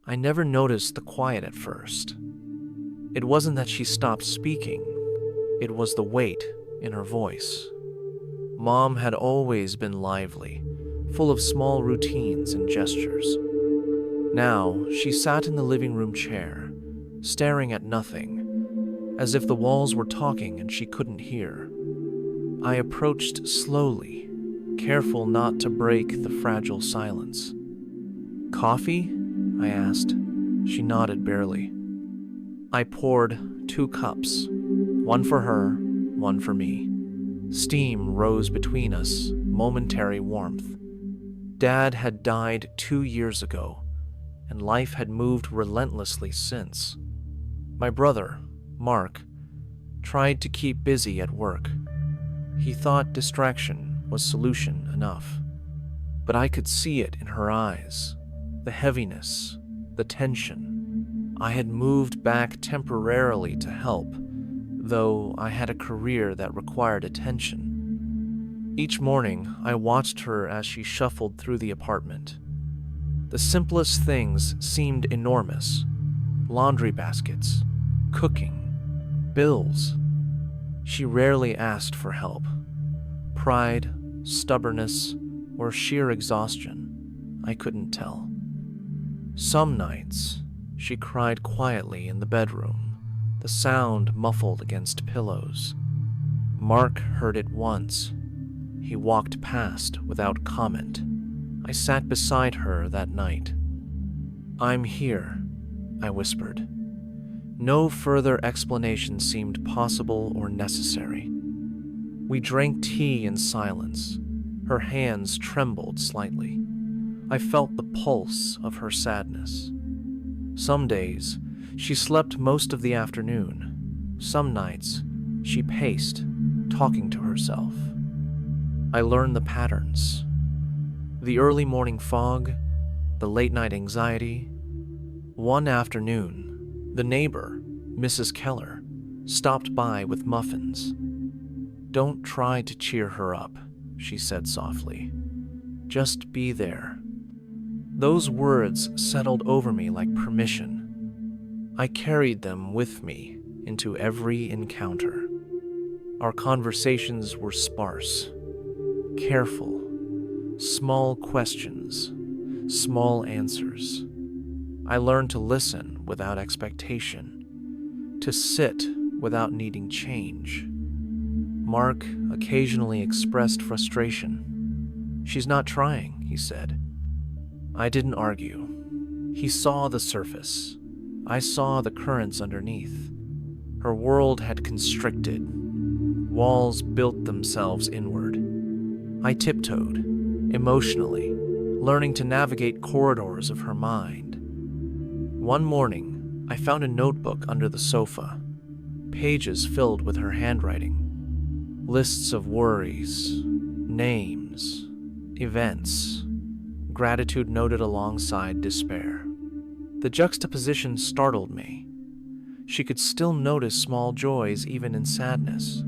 I never noticed the quiet at first. It wasn't that she stopped speaking, it was the weight in her voice. Mom had always been lively, full of small routines and gestures. Now, she sat in the living room chair, staring at nothing, as if the walls were talking and she couldn't hear. I approached slowly, careful not to break the fragile silence. "Coffee?" I asked. She nodded barely. I poured 2 cups, one for her, one for me. Steam rose between us, momentary warmth. Dad had died 2 years ago, and life had moved relentlessly since. My brother, Mark, tried to keep busy at work. He thought distraction was solution enough. But I could see it in her eyes, the heaviness, the tension. I had moved back temporarily to help, though I had a career that required attention. Each morning, I watched her as she shuffled through the apartment. The simplest things seemed enormous. Laundry baskets, cooking, bills. She rarely asked for help. Pride, stubbornness, or sheer exhaustion, I couldn't tell. Some nights, she cried quietly in the bedroom, the sound muffled against pillows. Mark heard it once. He walked past without comment. I sat beside her that night. "I'm here," I whispered. No further explanation seemed possible or necessary. We drank tea in silence. Her hands trembled slightly. I felt the pulse of her sadness. Some days, she slept most of the afternoon. Some nights, she paced, talking to herself. I learned the patterns. The early morning fog, the late night anxiety. One afternoon, the neighbor, Mrs. Keller, stopped by with muffins. "Don't try to cheer her up," she said softly. "Just be there." Those words settled over me like permission. I carried them with me into every encounter. Our conversations were sparse, careful, small questions, small answers. I learned to listen without expectation, to sit without needing change. Mark occasionally expressed frustration. "She's not trying," he said. I didn't argue. He saw the surface. I saw the currents underneath. Her world had constricted. Walls built themselves inward. I tiptoed, emotionally, learning to navigate corridors of her mind. One morning, I found a notebook under the sofa, pages filled with her handwriting. Lists of worries, names, events, gratitude noted alongside despair. The juxtaposition startled me. She could still notice small joys even in sadness.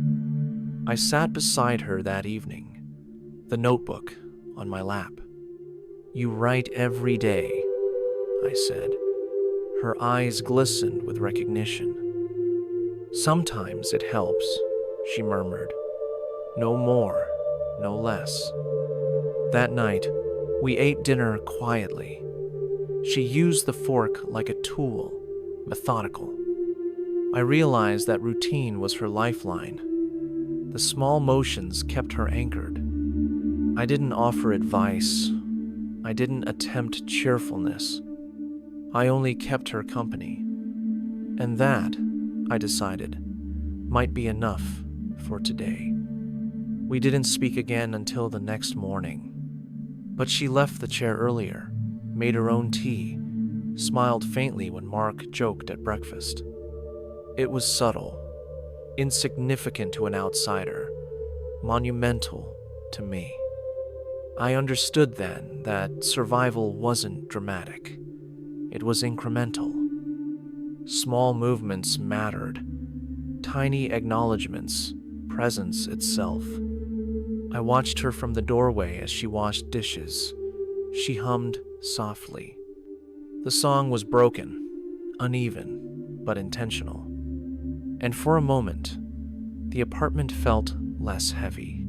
I sat beside her that evening, the notebook on my lap. "You write every day," I said. Her eyes glistened with recognition. "Sometimes it helps," she murmured. "No more, no less." That night, we ate dinner quietly. She used the fork like a tool, methodical. I realized that routine was her lifeline. The small motions kept her anchored. I didn't offer advice. I didn't attempt cheerfulness. I only kept her company. And that, I decided, might be enough for today. We didn't speak again until the next morning. But she left the chair earlier, made her own tea, smiled faintly when Mark joked at breakfast. It was subtle, insignificant to an outsider, monumental to me. I understood then that survival wasn't dramatic. It was incremental. Small movements mattered, tiny acknowledgments, presence itself. I watched her from the doorway as she washed dishes. She hummed softly. The The song was broken, uneven, but intentional. And for a moment, the apartment felt less heavy.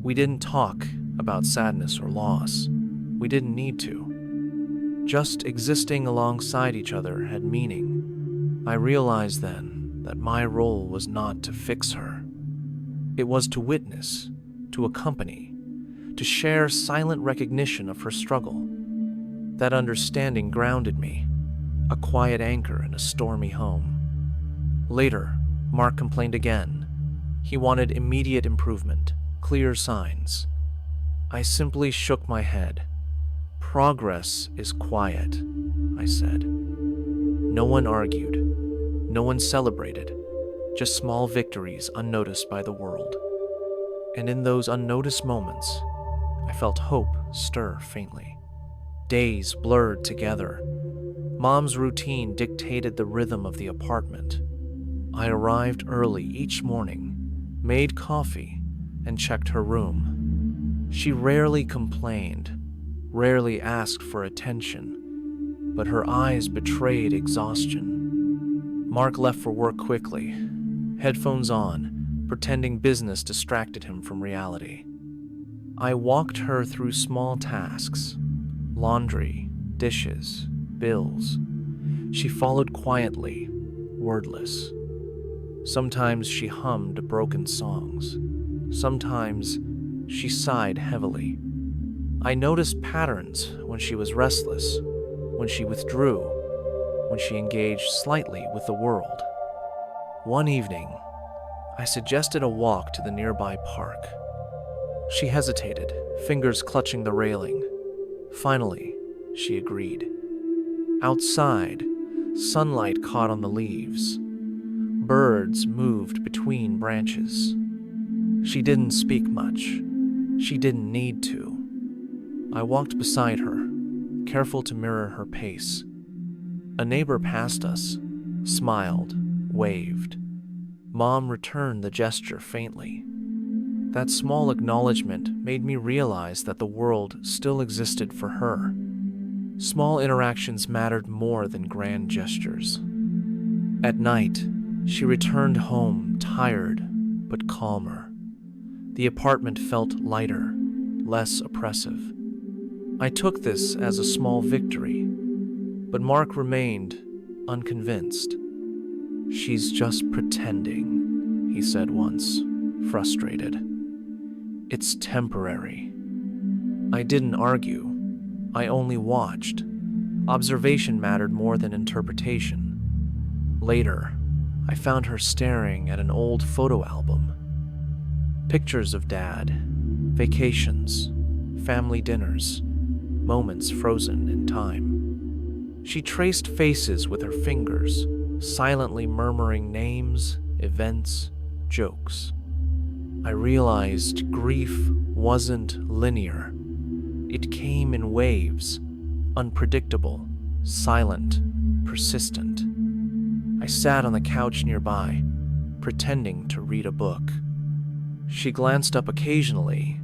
We didn't talk about sadness or loss. We didn't need to. Just existing alongside each other had meaning. I realized then that my role was not to fix her. It was to witness, to accompany, to share silent recognition of her struggle. That understanding grounded me, a quiet anchor in a stormy home. Later, Mark complained again. He wanted immediate improvement, clear signs. I simply shook my head. Progress is quiet, I said. No one argued. No one celebrated. Just small victories unnoticed by the world. And in those unnoticed moments, I felt hope stir faintly. Days blurred together. Mom's routine dictated the rhythm of the apartment. I arrived early each morning, made coffee, and checked her room. She rarely complained, rarely asked for attention, but her eyes betrayed exhaustion. Mark left for work quickly, headphones on, pretending business distracted him from reality. I walked her through small tasks, laundry, dishes, bills. She followed quietly, wordless. Sometimes she hummed broken songs. Sometimes she sighed heavily. I noticed patterns when she was restless, when she withdrew, when she engaged slightly with the world. One evening, I suggested a walk to the nearby park. She hesitated, fingers clutching the railing. Finally, she agreed. Outside, sunlight caught on the leaves. Birds moved between branches. She didn't speak much. She didn't need to. I walked beside her, careful to mirror her pace. A neighbor passed us, smiled, waved. Mom returned the gesture faintly. That small acknowledgement made me realize that the world still existed for her. Small interactions mattered more than grand gestures. At night, she returned home tired but calmer. The apartment felt lighter, less oppressive. I took this as a small victory, but Mark remained unconvinced. "She's just pretending," he said once, frustrated. "It's temporary." I didn't argue. I only watched. Observation mattered more than interpretation. Later, I found her staring at an old photo album. Pictures of Dad, vacations, family dinners, moments frozen in time. She traced faces with her fingers, silently murmuring names, events, jokes. I realized grief wasn't linear. It came in waves, unpredictable, silent, persistent. I sat on the couch nearby, pretending to read a book. She glanced up occasionally,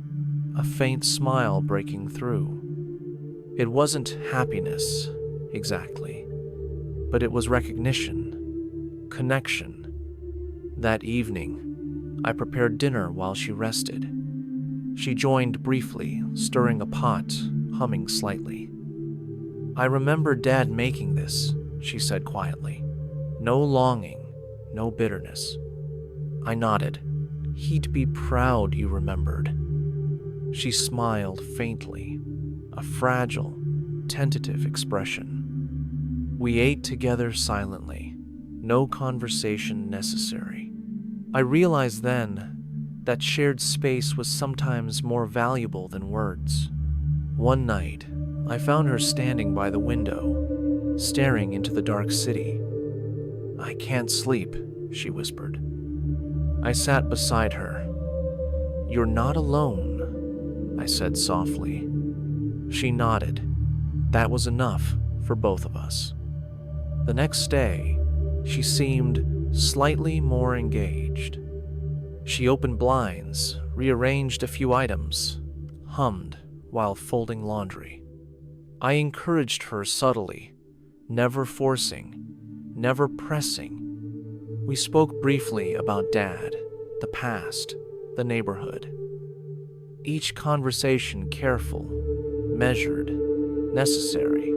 a faint smile breaking through. It wasn't happiness, exactly, but it was recognition, connection. That evening, I prepared dinner while she rested. She joined briefly, stirring a pot, humming slightly. "I remember Dad making this," she said quietly. "No longing, no bitterness." I nodded. "He'd be proud you remembered." She smiled faintly, a fragile, tentative expression. We ate together silently, no conversation necessary. I realized then that shared space was sometimes more valuable than words. One night, I found her standing by the window, staring into the dark city. "I can't sleep," she whispered. I sat beside her. "You're not alone," I said softly. She nodded. That was enough for both of us. The next day, she seemed slightly more engaged. She opened blinds, rearranged a few items, hummed while folding laundry. I encouraged her subtly, never forcing, never pressing. We spoke briefly about Dad, the past, the neighborhood. Each conversation careful, measured, necessary.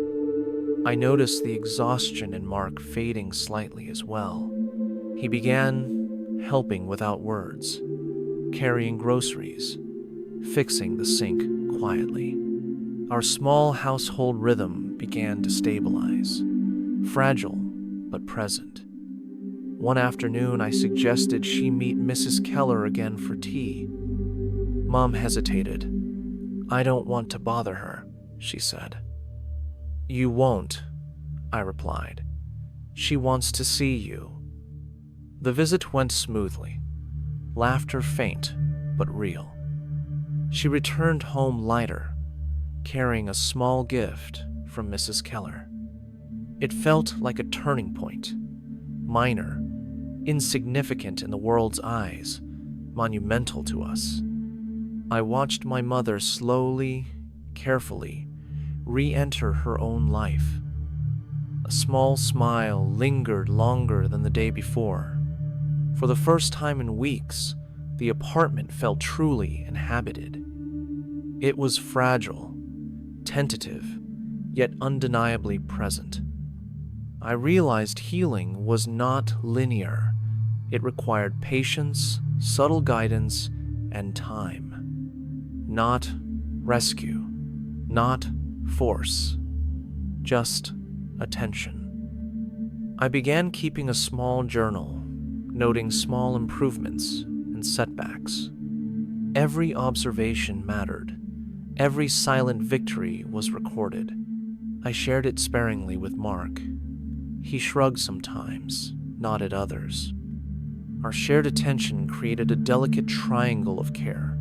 I noticed the exhaustion in Mark fading slightly as well. He began helping without words, carrying groceries, fixing the sink quietly. Our small household rhythm began to stabilize, fragile but present. One afternoon, I suggested she meet Mrs. Keller again for tea. Mom hesitated. "I don't want to bother her," she said. "You won't," I replied. "She wants to see you." The visit went smoothly, laughter faint but real. She returned home lighter, carrying a small gift from Mrs. Keller. It felt like a turning point, minor, insignificant in the world's eyes, monumental to us. I watched my mother slowly, carefully, re-enter her own life. A small smile lingered longer than the day before. For the first time in weeks, the apartment felt truly inhabited. It was fragile, tentative, yet undeniably present. I realized healing was not linear. It required patience, subtle guidance, and time. Not rescue, not force, just attention. I began keeping a small journal, noting small improvements and setbacks. Every observation mattered. Every silent victory was recorded. I shared it sparingly with Mark. He shrugged sometimes, nodded others. Our shared attention created a delicate triangle of care,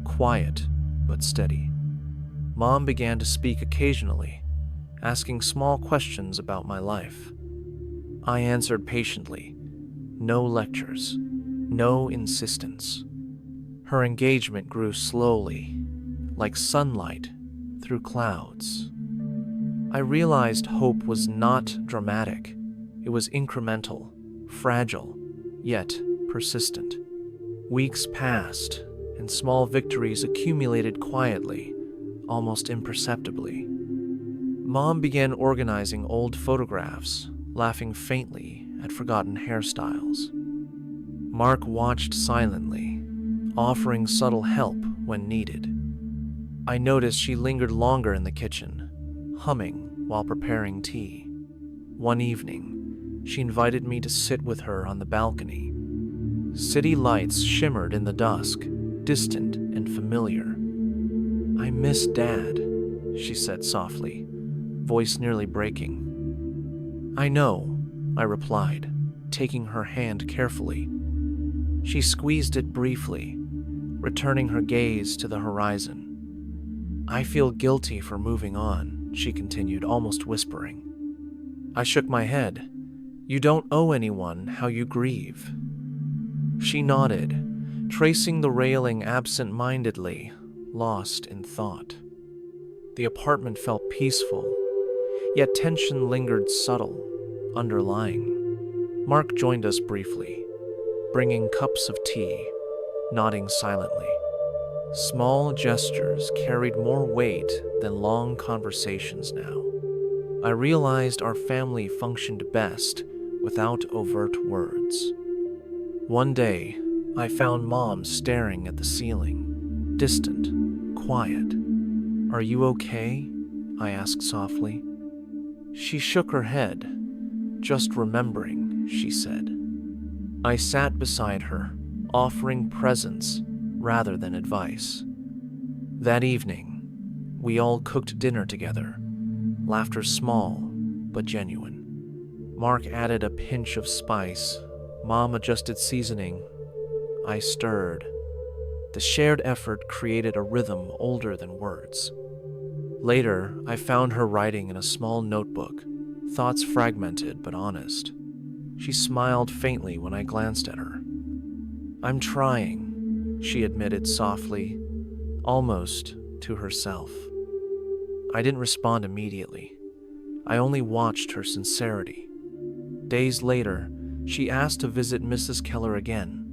quiet but steady. Mom began to speak occasionally, asking small questions about my life. I answered patiently, no lectures, no insistence. Her engagement grew slowly, like sunlight through clouds. I realized hope was not dramatic. It was incremental, fragile, yet persistent. Weeks passed, and small victories accumulated quietly, almost imperceptibly. Mom began organizing old photographs, laughing faintly at forgotten hairstyles. Mark watched silently, offering subtle help when needed. I noticed she lingered longer in the kitchen, humming while preparing tea. One evening, she invited me to sit with her on the balcony. City lights shimmered in the dusk, distant and familiar. "I miss Dad," she said softly, voice nearly breaking. "I know," I replied, taking her hand carefully. She squeezed it briefly, returning her gaze to the horizon. "I feel guilty for moving on," she continued, almost whispering. I shook my head. "You don't owe anyone how you grieve." She nodded, tracing the railing absent-mindedly, lost in thought. The apartment felt peaceful, yet tension lingered subtle, underlying. Mark joined us briefly, bringing cups of tea, nodding silently. Small gestures carried more weight than long conversations now. I realized our family functioned best without overt words. One day, I found Mom staring at the ceiling, distant, quiet. "Are you okay?" I asked softly. She shook her head. "Just remembering," she said. I sat beside her, offering presence rather than advice. That evening, we all cooked dinner together, laughter small but genuine. Mark added a pinch of spice, Mom adjusted seasoning, I stirred. The shared effort created a rhythm older than words. Later, I found her writing in a small notebook, thoughts fragmented but honest. She smiled faintly when I glanced at her. "I'm trying," she admitted softly, almost to herself. I didn't respond immediately. I only watched her sincerity. Days later, she asked to visit Mrs. Keller again.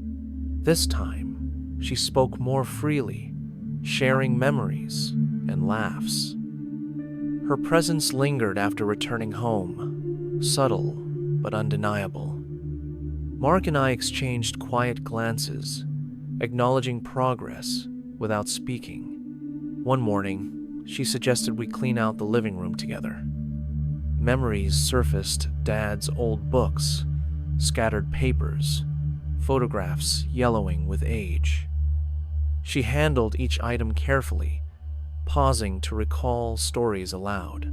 This time, she spoke more freely, sharing memories and laughs. Her presence lingered after returning home, subtle but undeniable. Mark and I exchanged quiet glances, acknowledging progress without speaking. One morning, she suggested we clean out the living room together. Memories surfaced: Dad's old books, scattered papers, photographs yellowing with age. She handled each item carefully, pausing to recall stories aloud.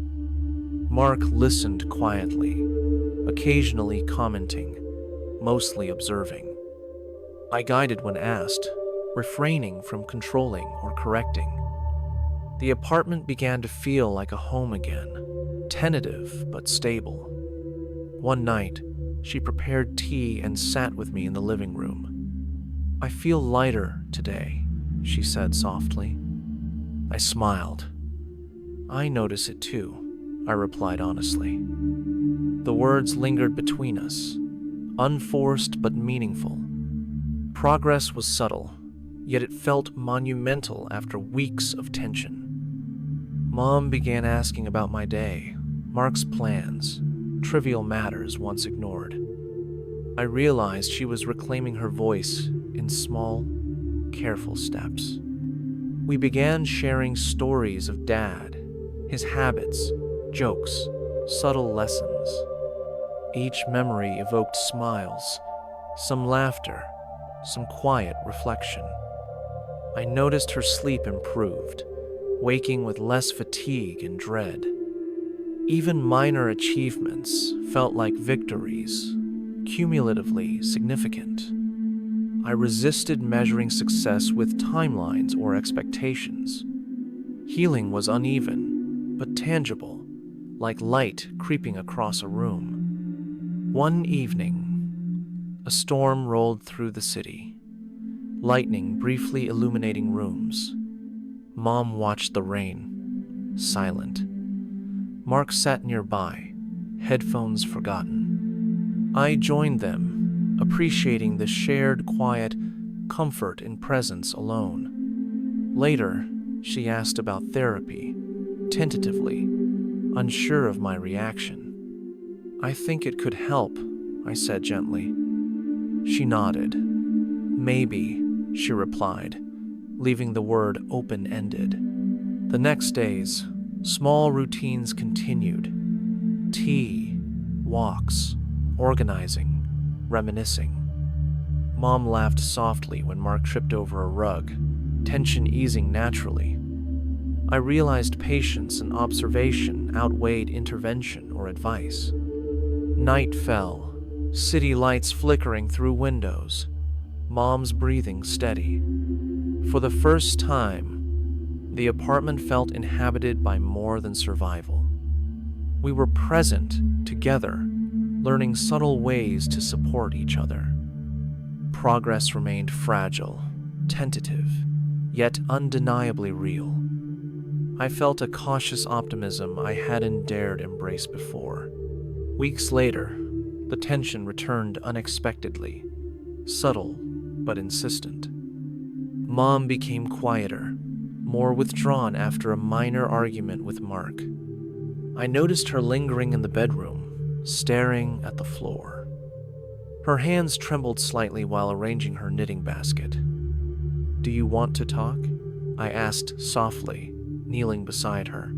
Mark listened quietly, occasionally commenting, mostly observing. I guided when asked, refraining from controlling or correcting. The apartment began to feel like a home again, tentative but stable. One night, she prepared tea and sat with me in the living room. "I feel lighter today," she said softly. I smiled. "I notice it too," I replied honestly. The words lingered between us, unforced but meaningful. Progress was subtle, yet it felt monumental after weeks of tension. Mom began asking about my day, Mark's plans, trivial matters once ignored. I realized she was reclaiming her voice in small, careful steps. We began sharing stories of Dad, his habits, jokes, subtle lessons. Each memory evoked smiles, some laughter, some quiet reflection. I noticed her sleep improved, waking with less fatigue and dread. Even minor achievements felt like victories, cumulatively significant. I resisted measuring success with timelines or expectations. Healing was uneven, but tangible, like light creeping across a room. One evening, a storm rolled through the city, lightning briefly illuminating rooms. Mom watched the rain, silent. Mark sat nearby, headphones forgotten. I joined them, appreciating the shared quiet comfort in presence alone. Later, she asked about therapy, tentatively, unsure of my reaction. "I think it could help," I said gently. She nodded. "Maybe," she replied, leaving the word open-ended. The next days, small routines continued. Tea, walks, organizing, reminiscing. Mom laughed softly when Mark tripped over a rug, tension easing naturally. I realized patience and observation outweighed intervention or advice. Night fell, city lights flickering through windows, Mom's breathing steady. For the first time, the apartment felt inhabited by more than survival. We were present, together, learning subtle ways to support each other. Progress remained fragile, tentative, yet undeniably real. I felt a cautious optimism I hadn't dared embrace before. Weeks later, the tension returned unexpectedly, subtle but insistent. Mom became quieter, more withdrawn after a minor argument with Mark. I noticed her lingering in the bedroom, staring at the floor. Her hands trembled slightly while arranging her knitting basket. "Do you want to talk?" I asked softly, kneeling beside her.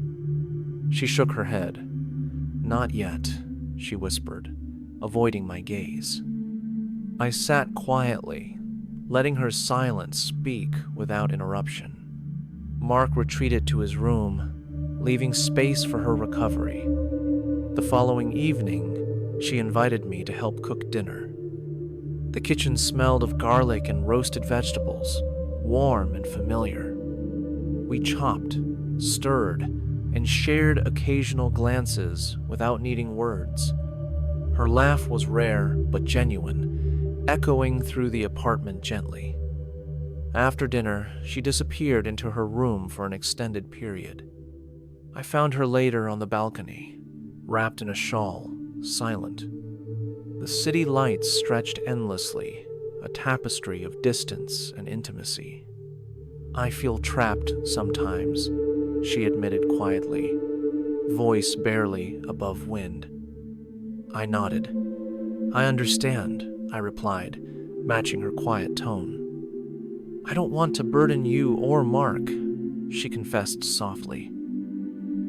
She shook her head. "Not yet," she whispered, avoiding my gaze. I sat quietly, letting her silence speak without interruption. Mark retreated to his room, leaving space for her recovery. The following evening, she invited me to help cook dinner. The kitchen smelled of garlic and roasted vegetables, warm and familiar. We chopped, stirred, and shared occasional glances without needing words. Her laugh was rare but genuine, echoing through the apartment gently. After dinner, she disappeared into her room for an extended period. I found her later on the balcony, wrapped in a shawl, silent. The city lights stretched endlessly, a tapestry of distance and intimacy. "I feel trapped sometimes," she admitted quietly, voice barely above wind. I nodded. "I understand," I replied, matching her quiet tone. "I don't want to burden you or Mark," she confessed softly.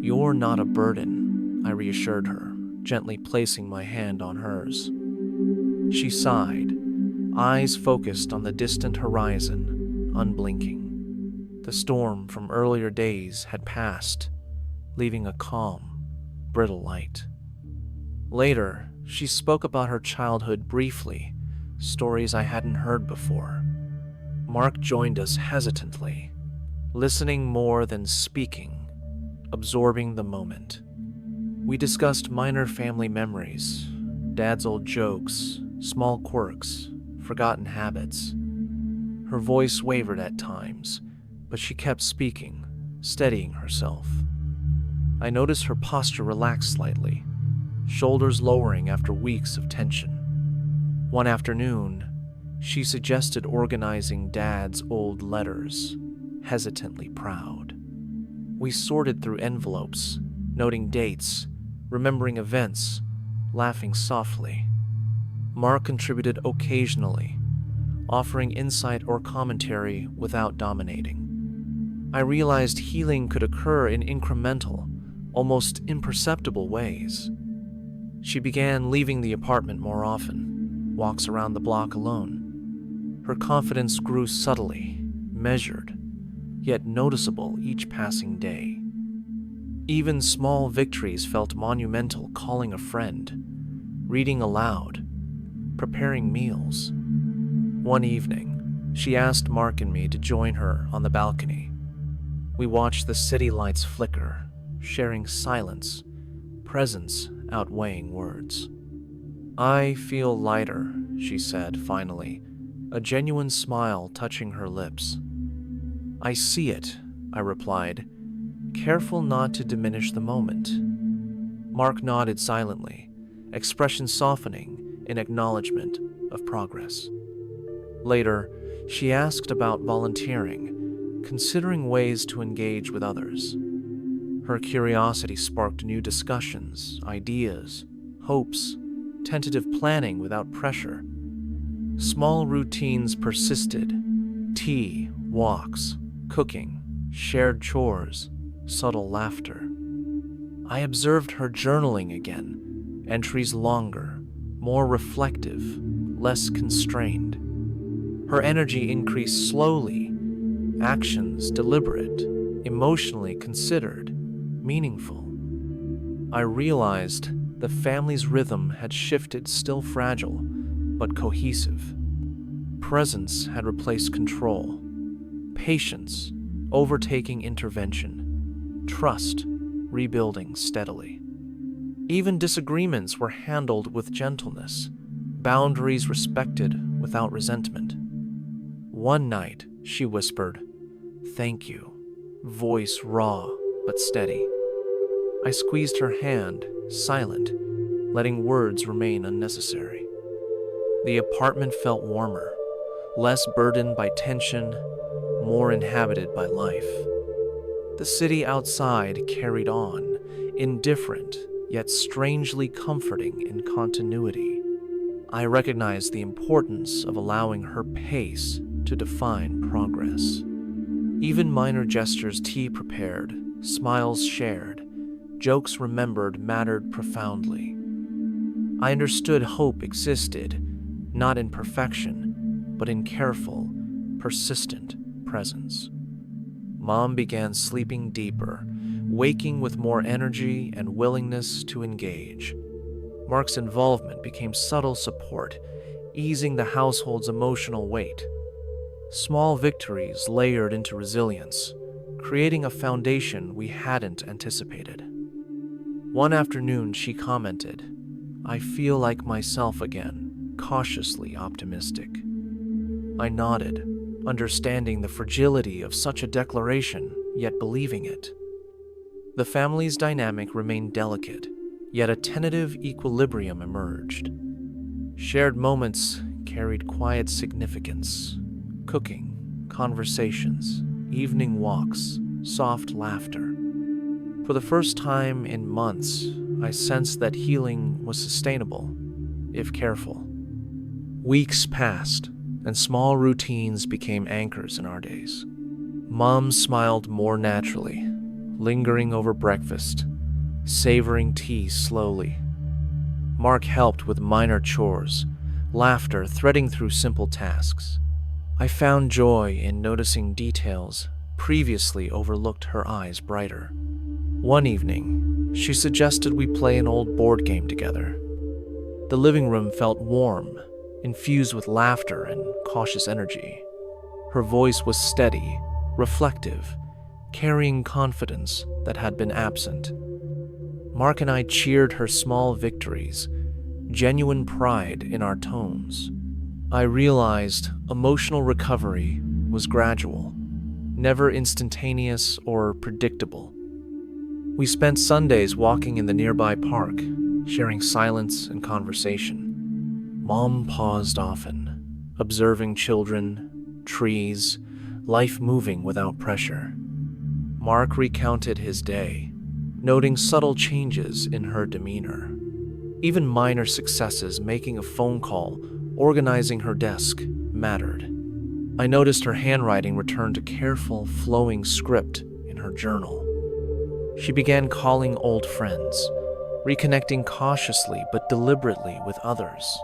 "You're not a burden," I reassured her, gently placing my hand on hers. She sighed, eyes focused on the distant horizon, unblinking. The storm from earlier days had passed, leaving a calm, brittle light. Later, she spoke about her childhood briefly, stories I hadn't heard before. Mark joined us hesitantly, listening more than speaking, absorbing the moment. We discussed minor family memories, Dad's old jokes, small quirks, forgotten habits. Her voice wavered at times, but she kept speaking, steadying herself. I noticed her posture relax slightly, shoulders lowering after weeks of tension. One afternoon, she suggested organizing Dad's old letters, hesitantly proud. We sorted through envelopes, noting dates, remembering events, laughing softly. Mark contributed occasionally, offering insight or commentary without dominating. I realized healing could occur in incremental, almost imperceptible ways. She began leaving the apartment more often, walks around the block alone. Her confidence grew subtly, measured, yet noticeable each passing day. Even small victories felt monumental, calling a friend, reading aloud, preparing meals. One evening, she asked Mark and me to join her on the balcony. We watched the city lights flicker, sharing silence, presence outweighing words. "I feel lighter," she said finally, a genuine smile touching her lips. "I see it," I replied, careful not to diminish the moment. Mark nodded silently, expression softening in acknowledgement of progress. Later, she asked about volunteering, considering ways to engage with others. Her curiosity sparked new discussions, ideas, hopes, tentative planning without pressure. Small routines persisted: tea, walks, cooking, shared chores, subtle laughter. I observed her journaling again, entries longer, more reflective, less constrained. Her energy increased slowly, actions deliberate, emotionally considered, meaningful. I realized the family's rhythm had shifted, still fragile, but cohesive. Presence had replaced control, patience overtaking intervention, trust rebuilding steadily. Even disagreements were handled with gentleness, boundaries respected without resentment. One night, she whispered, "Thank you," voice raw but steady. I squeezed her hand, silent, letting words remain unnecessary. The apartment felt warmer, less burdened by tension, more inhabited by life. The city outside carried on, indifferent yet strangely comforting in continuity. I recognized the importance of allowing her pace to define progress. Even minor gestures, tea prepared, smiles shared, jokes remembered, mattered profoundly. I understood hope existed, not in perfection, but in careful, persistent presence. Mom began sleeping deeper, waking with more energy and willingness to engage. Mark's involvement became subtle support, easing the household's emotional weight. Small victories layered into resilience, creating a foundation we hadn't anticipated. One afternoon, she commented, "I feel like myself again," cautiously optimistic. I nodded, understanding the fragility of such a declaration, yet believing it. The family's dynamic remained delicate, yet a tentative equilibrium emerged. Shared moments carried quiet significance: cooking, conversations, evening walks, soft laughter. For the first time in months, I sensed that healing was sustainable, if careful. Weeks passed, and small routines became anchors in our days. Mom smiled more naturally, lingering over breakfast, savoring tea slowly. Mark helped with minor chores, laughter threading through simple tasks. I found joy in noticing details previously overlooked. Her eyes brighter. One evening, she suggested we play an old board game together. The living room felt warm, infused with laughter and cautious energy. Her voice was steady, reflective, carrying confidence that had been absent. Mark and I cheered her small victories, genuine pride in our tones. I realized emotional recovery was gradual, never instantaneous or predictable. We spent Sundays walking in the nearby park, sharing silence and conversation. Mom paused often, observing children, trees, life moving without pressure. Mark recounted his day, noting subtle changes in her demeanor. Even minor successes, making a phone call, organizing her desk, mattered. I noticed her handwriting returned to careful, flowing script in her journal. She began calling old friends, reconnecting cautiously but deliberately with others.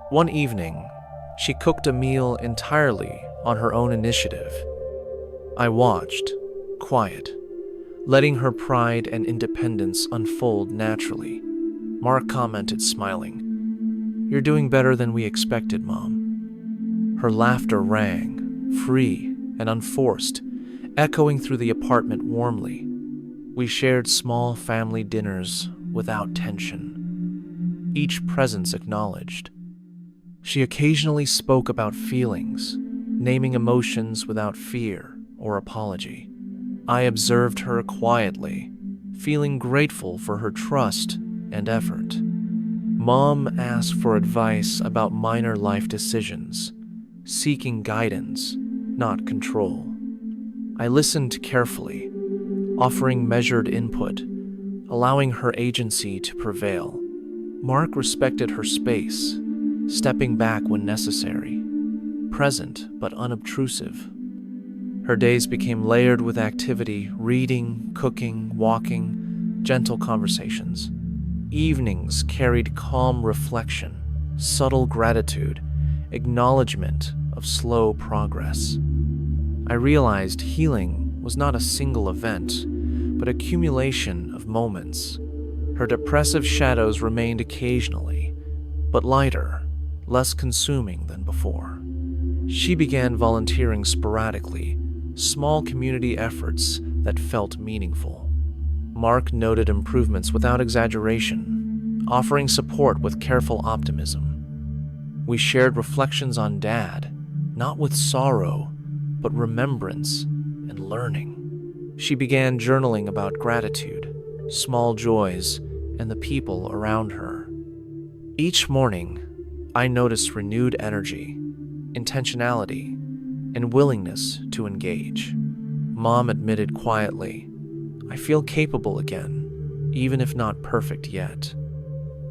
One evening, she cooked a meal entirely on her own initiative. I watched, quiet, letting her pride and independence unfold naturally. Mark commented, smiling, "You're doing better than we expected, Mom." Her laughter rang, free and unforced, echoing through the apartment warmly. We shared small family dinners without tension, each presence acknowledged. She occasionally spoke about feelings, naming emotions without fear or apology. I observed her quietly, feeling grateful for her trust and effort. Mom asked for advice about minor life decisions, seeking guidance, not control. I listened carefully, offering measured input, allowing her agency to prevail. Mark respected her space, stepping back when necessary, present but unobtrusive. Her days became layered with activity: reading, cooking, walking, gentle conversations. Evenings carried calm reflection, subtle gratitude, acknowledgement of slow progress. I realized healing was not a single event, but accumulation of moments. Her depressive shadows remained occasionally, but lighter, less consuming than before. She began volunteering sporadically, small community efforts that felt meaningful. Mark noted improvements without exaggeration, offering support with careful optimism. We shared reflections on Dad, not with sorrow, but remembrance and learning. She began journaling about gratitude, small joys, and the people around her. Each morning, I noticed renewed energy, intentionality, and willingness to engage. Mom admitted quietly, "I feel capable again, even if not perfect yet."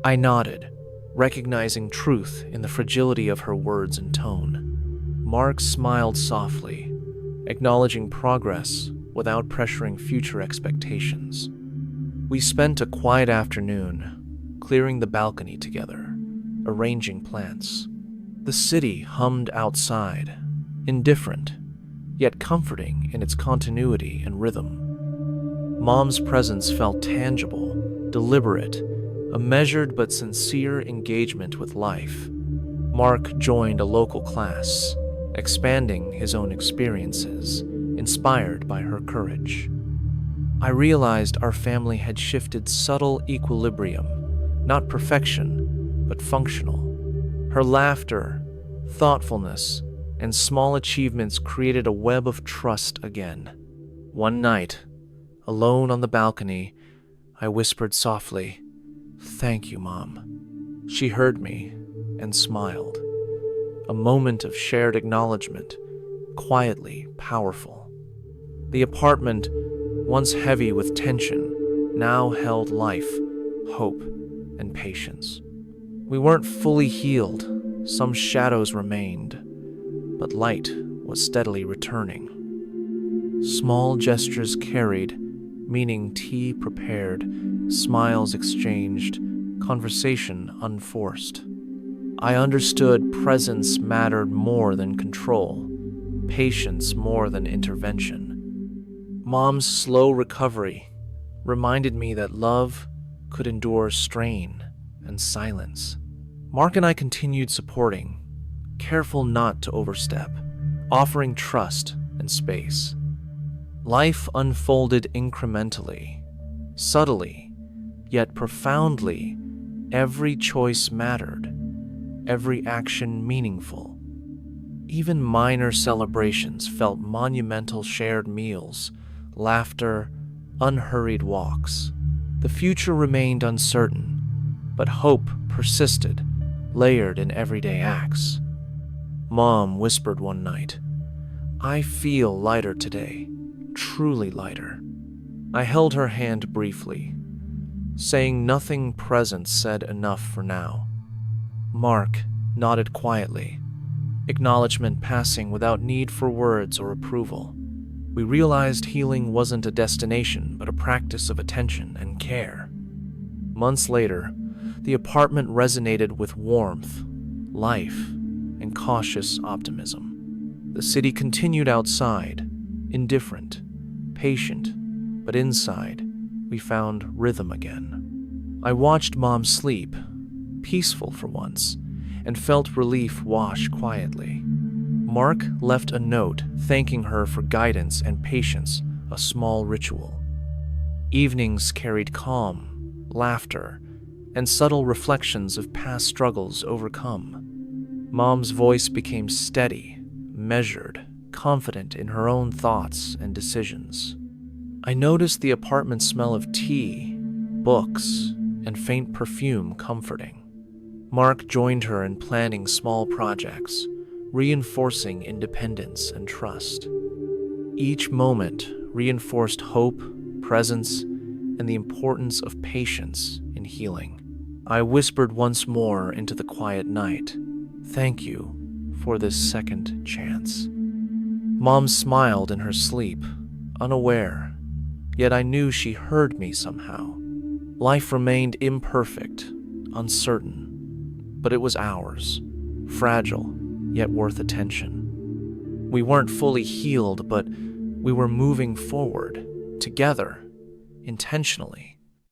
I nodded, recognizing truth in the fragility of her words and tone. Mark smiled softly, acknowledging progress without pressuring future expectations. We spent a quiet afternoon, clearing the balcony together, arranging plants. The city hummed outside, indifferent, yet comforting in its continuity and rhythm. Mom's presence felt tangible, deliberate, a measured but sincere engagement with life. Mark joined a local class, expanding his own experiences, inspired by her courage. I realized our family had shifted subtle equilibrium, not perfection, but functional. Her laughter, thoughtfulness, and small achievements created a web of trust again. One night, alone on the balcony, I whispered softly, "Thank you, Mom." She heard me and smiled. A moment of shared acknowledgement, quietly powerful. The apartment, once heavy with tension, now held life, hope, and patience. We weren't fully healed. Some shadows remained, but light was steadily returning. Small gestures carried, meaning tea prepared, smiles exchanged, conversation unforced. I understood presence mattered more than control, patience more than intervention. Mom's slow recovery reminded me that love could endure strain and silence. Mark and I continued supporting, careful not to overstep, offering trust and space. Life unfolded incrementally, subtly, yet profoundly. Every choice mattered, every action meaningful. Even minor celebrations felt monumental: shared meals, laughter, unhurried walks. The future remained uncertain, but hope persisted, layered in everyday acts. Mom whispered one night, "I feel lighter today, truly lighter." I held her hand briefly, saying nothing present said enough for now. Mark nodded quietly, acknowledgement passing without need for words or approval. We realized healing wasn't a destination, but a practice of attention and care. Months later, the apartment resonated with warmth, life, and cautious optimism. The city continued outside, indifferent, patient, but inside, we found rhythm again. I watched Mom sleep, peaceful for once, and felt relief wash quietly. Mark left a note thanking her for guidance and patience, a small ritual. Evenings carried calm, laughter, and subtle reflections of past struggles overcome. Mom's voice became steady, measured, confident in her own thoughts and decisions. I noticed the apartment smell of tea, books, and faint perfume comforting. Mark joined her in planning small projects, reinforcing independence and trust. Each moment reinforced hope, presence, and the importance of patience in healing. I whispered once more into the quiet night, "Thank you for this second chance." Mom smiled in her sleep, unaware, yet I knew she heard me somehow. Life remained imperfect, uncertain, but it was ours, fragile, yet worth attention. We weren't fully healed, but we were moving forward, together, intentionally.